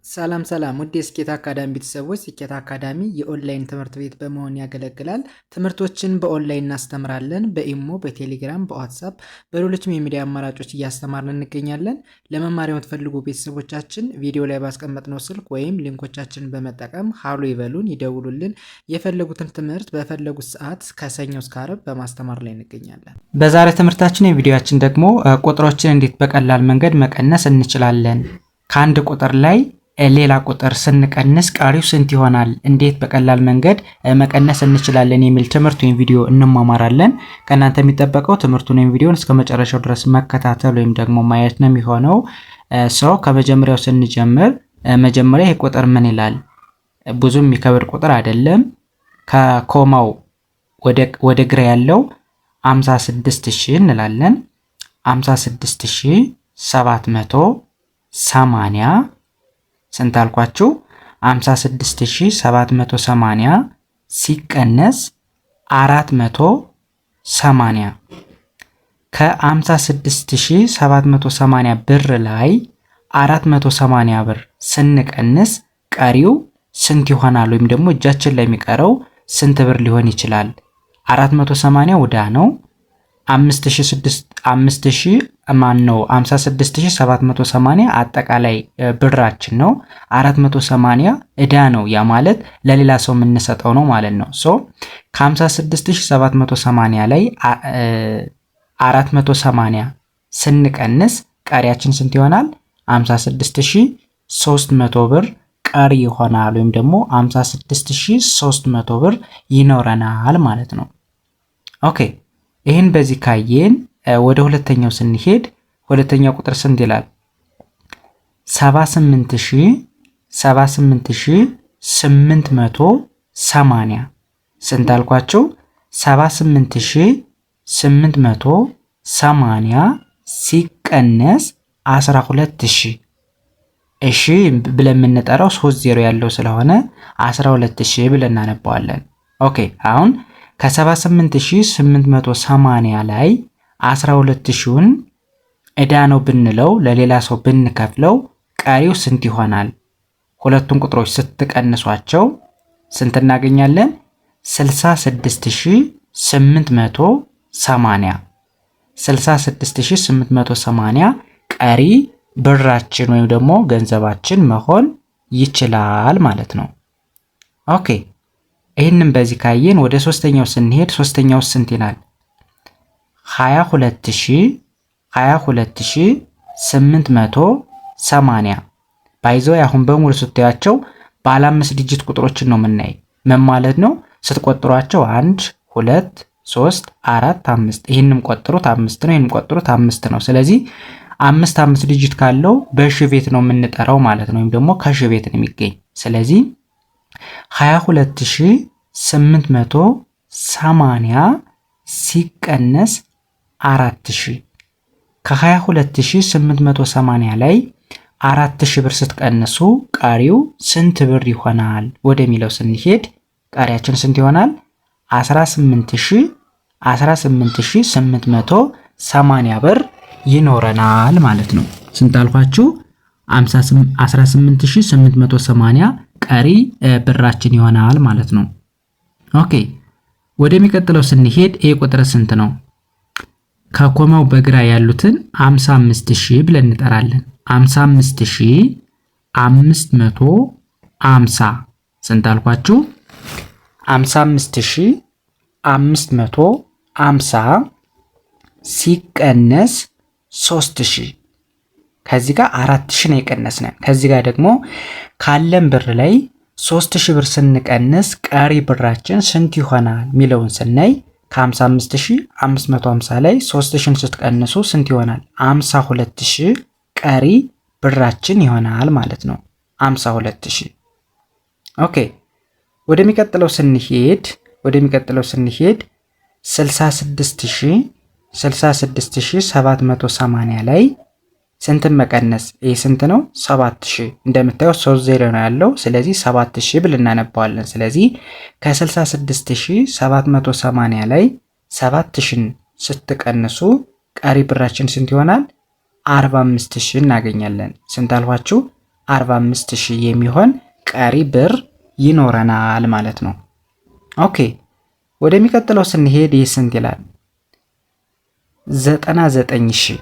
ሰላም ሰላም ውድ የስኬት አካዳሚ ቤተሰቦች፣ ስኬት አካዳሚ የኦንላይን ትምህርት ቤት በመሆን ያገለግላል። ትምህርቶችን በኦንላይን እናስተምራለን። በኢሞ፣ በቴሌግራም፣ በዋትሳፕ፣ በሌሎችም የሚዲያ አማራጮች እያስተማርን እንገኛለን። ለመማር የምትፈልጉ ቤተሰቦቻችን ቪዲዮ ላይ ባስቀመጥነው ስልክ ወይም ሊንኮቻችንን በመጠቀም ሀሎ ይበሉን፣ ይደውሉልን። የፈለጉትን ትምህርት በፈለጉት ሰዓት ከሰኞ እስከ ዓርብ በማስተማር ላይ እንገኛለን። በዛሬ ትምህርታችን የቪዲዮአችን ደግሞ ቁጥሮችን እንዴት በቀላል መንገድ መቀነስ እንችላለን፣ ከአንድ ቁጥር ላይ ሌላ ቁጥር ስንቀንስ ቀሪው ስንት ይሆናል፣ እንዴት በቀላል መንገድ መቀነስ እንችላለን የሚል ትምህርት ወይም ቪዲዮ እንማማራለን። ከእናንተ የሚጠበቀው ትምህርቱን ወይም ቪዲዮን እስከ መጨረሻው ድረስ መከታተል ወይም ደግሞ ማየት ነው የሚሆነው። ከመጀመሪያው ስንጀምር መጀመሪያ ይህ ቁጥር ምን ይላል? ብዙም የሚከብድ ቁጥር አይደለም። ከኮማው ወደ ግራ ያለው 56000 እንላለን። 56780 ስንት አልኳችሁ? 56780 ሲቀነስ 480 ከ56780 ብር ላይ 480 ብር ስንቀንስ ቀሪው ስንት ይሆናል? ወይም ደግሞ እጃችን ላይ የሚቀረው ስንት ብር ሊሆን ይችላል? 480 ወዳ ነው። 56780 አጠቃላይ ብራችን ነው። 480 እዳ ነው። ያ ማለት ለሌላ ሰው የምንሰጠው ነው ማለት ነው። ከ56780 ላይ 480 ስንቀንስ ቀሪያችን ስንት ይሆናል? 56300 ብር ቀሪ ይሆናል። ወይም ደግሞ 56300 ብር ይኖረናል ማለት ነው። ኦኬ፣ ይህን በዚህ ካየን ወደ ሁለተኛው ስንሄድ ሁለተኛው ቁጥር ስንት ይላል? 78880 ስንት አልኳቸው? 78880 ሲቀነስ 12000 እሺ ብለን የምንጠራው 30 ያለው ስለሆነ 12000 ብለን እናነባዋለን። ኦኬ፣ አሁን ከ78880 ላይ 12000ን ዕዳ ነው ብንለው ለሌላ ሰው ብንከፍለው ቀሪው ስንት ይሆናል? ሁለቱን ቁጥሮች ስትቀንሷቸው ስንት እናገኛለን? 66880 66880 ቀሪ ብራችን ወይም ደግሞ ገንዘባችን መሆን ይችላል ማለት ነው። ኦኬ፣ ይህንን በዚህ ካየን ወደ ሶስተኛው ስንሄድ ሶስተኛው ስንት ይላል? 22880 ባይዘው አሁን በሙሉ ስታያቸው ባለ 5 ዲጂት ቁጥሮችን ነው የምናይ። ምን ማለት ነው? ስትቆጥሯቸው 1 2 3 4 5 ይሄንም ቆጥሩት 5 ነው፣ ይሄንም ቆጥሩት 5 ነው። ስለዚህ 5 ዲጂት ካለው በሺ ቤት ነው የምንጠራው ማለት ነው፣ ወይም ደግሞ ከሺ ቤት ነው የሚገኝ። ስለዚህ 22880 ሲቀነስ 4000 ከ22880 ላይ 4000 ብር ስትቀንሱ ቀሪው ስንት ብር ይሆናል ወደሚለው ስንሄድ ቀሪያችን ስንት ይሆናል? 18880 ብር ይኖረናል ማለት ነው። ስንት አልኳችሁ? 18880 ቀሪ ብራችን ይሆናል ማለት ነው። ኦኬ፣ ወደሚቀጥለው ስንሄድ ይሄ ቁጥር ስንት ነው? ከኮማው በግራ ያሉትን 55000 ብለን እንጠራለን። 55550 ስንት አልኳችሁ? 55550 ሲቀነስ 3000 ከዚህ ጋር 4000 ነው የቀነስነን። ከዚህ ጋር ደግሞ ካለን ብር ላይ 3000 ብር ስንቀንስ ቀሪ ብራችን ስንት ይሆናል ሚለውን ስናይ ከ55550 ላይ 3000ን ስትቀንሱ ስንት ይሆናል? 52000 ቀሪ ብራችን ይሆናል ማለት ነው። 52000። ኦኬ፣ ወደሚቀጥለው ስንሄድ 66780 ላይ ስንትን መቀነስ? ይህ ስንት ነው? 7000። እንደምታዩት 30 ነው ያለው። ስለዚህ 7000 ብለን እናነባዋለን። ስለዚህ ከ66780 ላይ 7000ን ስትቀንሱ ቀሪ ብራችን ስንት ይሆናል? 45000 እናገኛለን። ስንት አልኋችሁ? 45000 የሚሆን ቀሪ ብር ይኖረናል ማለት ነው። ኦኬ ወደሚቀጥለው ስንሄድ ይህ ስንት ይላል? 99000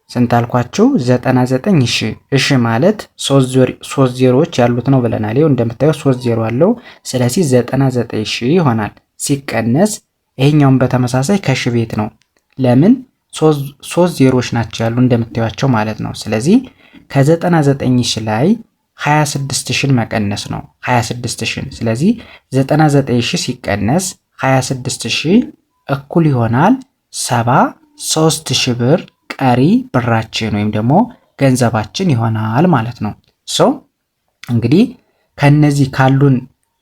ስንት አልኳችሁ? 99000 እሺ ማለት 3 ዜሮዎች ያሉት ነው ብለናል። ይኸው እንደምታዩት 3 ዜሮ አለው። ስለዚህ 99000 ይሆናል። ሲቀነስ ይሄኛውን በተመሳሳይ ከሺ ቤት ነው። ለምን 3 ዜሮዎች ናቸው ያሉ እንደምታዩቸው ማለት ነው። ስለዚህ ከ99000 ላይ 26000ን መቀነስ ነው 26000። ስለዚህ 99000 ሲቀነስ 26000 እኩል ይሆናል 73000 ብር ቀሪ ብራችን ወይም ደግሞ ገንዘባችን ይሆናል ማለት ነው። እንግዲህ ከነዚህ ካሉን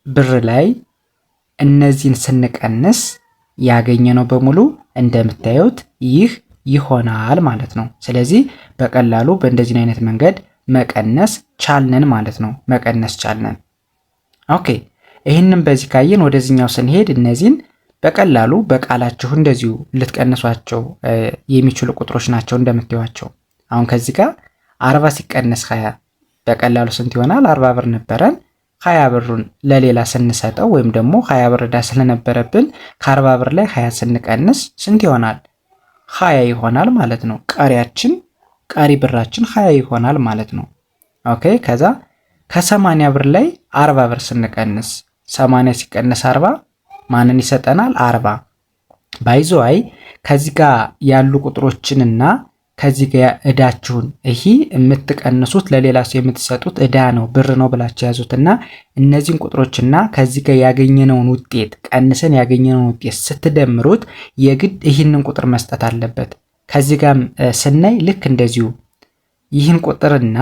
ብር ላይ እነዚህን ስንቀንስ ያገኘነው በሙሉ እንደምታዩት ይህ ይሆናል ማለት ነው። ስለዚህ በቀላሉ በእንደዚህ አይነት መንገድ መቀነስ ቻልነን ማለት ነው። መቀነስ ቻልነን። ኦኬ ይህንን በዚህ ካየን ወደዚህኛው ስንሄድ እነዚህን በቀላሉ በቃላችሁ እንደዚሁ ልትቀንሷቸው የሚችሉ ቁጥሮች ናቸው እንደምታዩቸው። አሁን ከዚህ ጋር 40 ሲቀነስ 20 በቀላሉ ስንት ይሆናል? 40 ብር ነበረን 20 ብሩን ለሌላ ስንሰጠው ወይም ደግሞ 20 ብር ዕዳ ስለነበረብን ከ40 ብር ላይ 20 ስንቀንስ ስንት ይሆናል? 20 ይሆናል ማለት ነው። ቀሪ ብራችን 20 ይሆናል ማለት ነው። ኦኬ ከዛ ከ80 ብር ላይ 40 ብር ስንቀንስ 80 ሲቀነስ 40 ማንን ይሰጠናል? 40 ባይዘዋይ ከዚህ ጋር ያሉ ቁጥሮችንና ከዚህ ጋር ዕዳችሁን ይሄ የምትቀንሱት ለሌላ ሰው የምትሰጡት ዕዳ ነው ብር ነው ብላችሁ ያዙትና እነዚህን ቁጥሮችና ከዚህ ጋር ያገኘነውን ውጤት ቀንሰን ያገኘነውን ውጤት ስትደምሩት የግድ ይህንን ቁጥር መስጠት አለበት። ከዚህ ጋር ስናይ ልክ እንደዚሁ ይህን ቁጥርና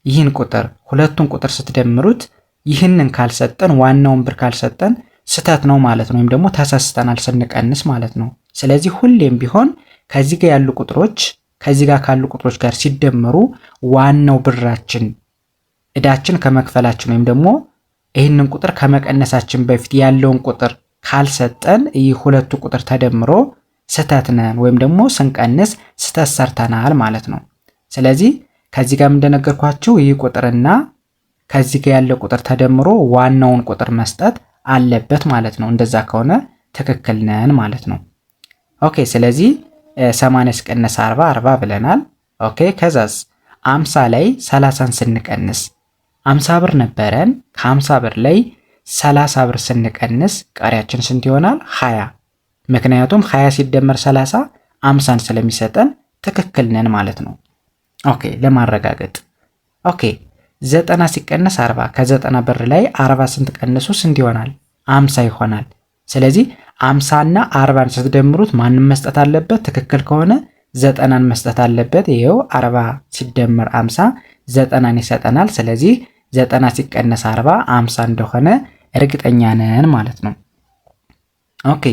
ይህን ቁጥር ሁለቱን ቁጥር ስትደምሩት ይህንን ካልሰጠን ዋናውን ብር ካልሰጠን ስተት ነው ማለት ነው። ወይም ደግሞ ተሳስተናል ስንቀንስ ማለት ነው። ስለዚህ ሁሌም ቢሆን ከዚህ ጋር ያሉ ቁጥሮች ከዚህ ጋር ካሉ ቁጥሮች ጋር ሲደመሩ ዋናው ብራችን ዕዳችን ከመክፈላችን ወይም ደግሞ ይህንን ቁጥር ከመቀነሳችን በፊት ያለውን ቁጥር ካልሰጠን ይህ ሁለቱ ቁጥር ተደምሮ ስተት ነን ወይም ደግሞ ስንቀንስ ስተት ሰርተናል ማለት ነው። ስለዚህ ከዚህ ጋር እንደነገርኳችሁ ይህ ቁጥርና ከዚህ ጋር ያለው ቁጥር ተደምሮ ዋናውን ቁጥር መስጠት አለበት ማለት ነው። እንደዛ ከሆነ ትክክል ነን ማለት ነው። ኦኬ ስለዚህ 80 ሲቀነስ 40 ብለናል። ኦኬ ከዛስ 50 ላይ 30ን ስንቀንስ 50 ብር ነበረን። ከ50 ብር ላይ 30 ብር ስንቀንስ ቀሪያችን ስንት ይሆናል? 20። ምክንያቱም 20 ሲደመር 30 50ን ስለሚሰጠን ትክክል ነን ማለት ነው። ኦኬ ለማረጋገጥ ኦኬ 90 ሲቀነስ 40 ከ90 ብር ላይ 40 ስንት ቀንሱ ስንት ይሆናል? 50 ይሆናል። ስለዚህ 50 እና 40ን ስትደምሩት ማንን መስጠት አለበት? ትክክል ከሆነ 90ን መስጠት አለበት። ይሄው 40 ሲደመር 50 90ን ይሰጠናል። ስለዚህ 90 ሲቀነስ 40 50 እንደሆነ እርግጠኛ ነን ማለት ነው። ኦኬ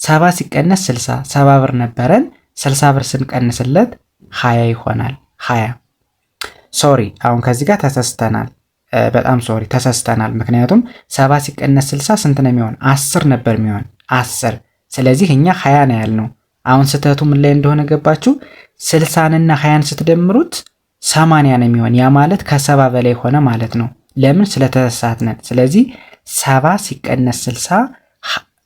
70 ሲቀነስ 60 70 ብር ነበረን 60 ብር ስንቀንስለት 20 ይሆናል። 20 ሶሪ አሁን ከዚህ ጋር ተሳስተናል። በጣም ሶሪ ተሳስተናል። ምክንያቱም 70 ሲቀነስ 60 ስንት ነው የሚሆን? 10 ነበር የሚሆን 10። ስለዚህ እኛ 20 ነው ያልነው። አሁን ስህተቱ ምን ላይ እንደሆነ ገባችሁ? 60 እና 20ን ስትደምሩት 80 ነው የሚሆን። ያ ማለት ከ70 በላይ ሆነ ማለት ነው። ለምን? ስለተሳሳትነን። ስለዚህ 70 ሲቀነስ 60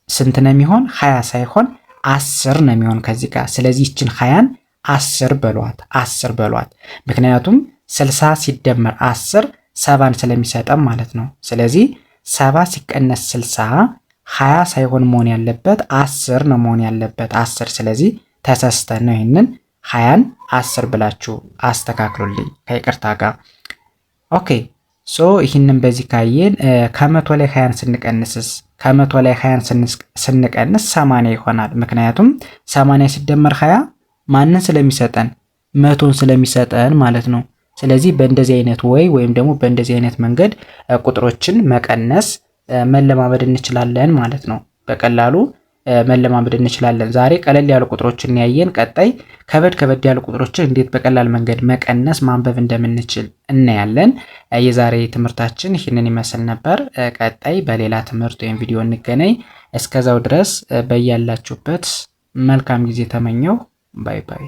ስንት ነው የሚሆን? 20 ሳይሆን 10 ነው የሚሆን ከዚህ ጋር። ስለዚህ ይችን 20ን 10 በሏት 10 በሏት። ምክንያቱም 60 ሲደመር 10 70ን ስለሚሰጠን ማለት ነው። ስለዚህ 70 ሲቀነስ 60 20 ሳይሆን መሆን ያለበት 10 ነው መሆን ያለበት 10። ስለዚህ ተሳስተን ነው። ይሄንን 20ን 10 ብላችሁ አስተካክሉልኝ ከይቅርታ ጋር። ኦኬ ሶ ይህንን በዚህ ካየን ከመቶ ላይ 20ን ስንቀንስስ ከመቶ ላይ 20ን ስንቀንስ 80 ይሆናል። ምክንያቱም 80 ሲደመር 20 ማንን ስለሚሰጠን? መቶን ስለሚሰጠን ማለት ነው። ስለዚህ በእንደዚህ አይነት ወይም ደግሞ በእንደዚህ አይነት መንገድ ቁጥሮችን መቀነስ መለማመድ እንችላለን ማለት ነው። በቀላሉ መለማመድ እንችላለን። ዛሬ ቀለል ያሉ ቁጥሮችን ያየን፣ ቀጣይ ከበድ ያሉ ቁጥሮችን እንዴት በቀላል መንገድ መቀነስ ማንበብ እንደምንችል እናያለን። የዛሬ ትምህርታችን ይህንን ይመስል ነበር። ቀጣይ በሌላ ትምህርት ወይም ቪዲዮ እንገናኝ። እስከዛው ድረስ በያላችሁበት መልካም ጊዜ ተመኘው። ባይ ባይ።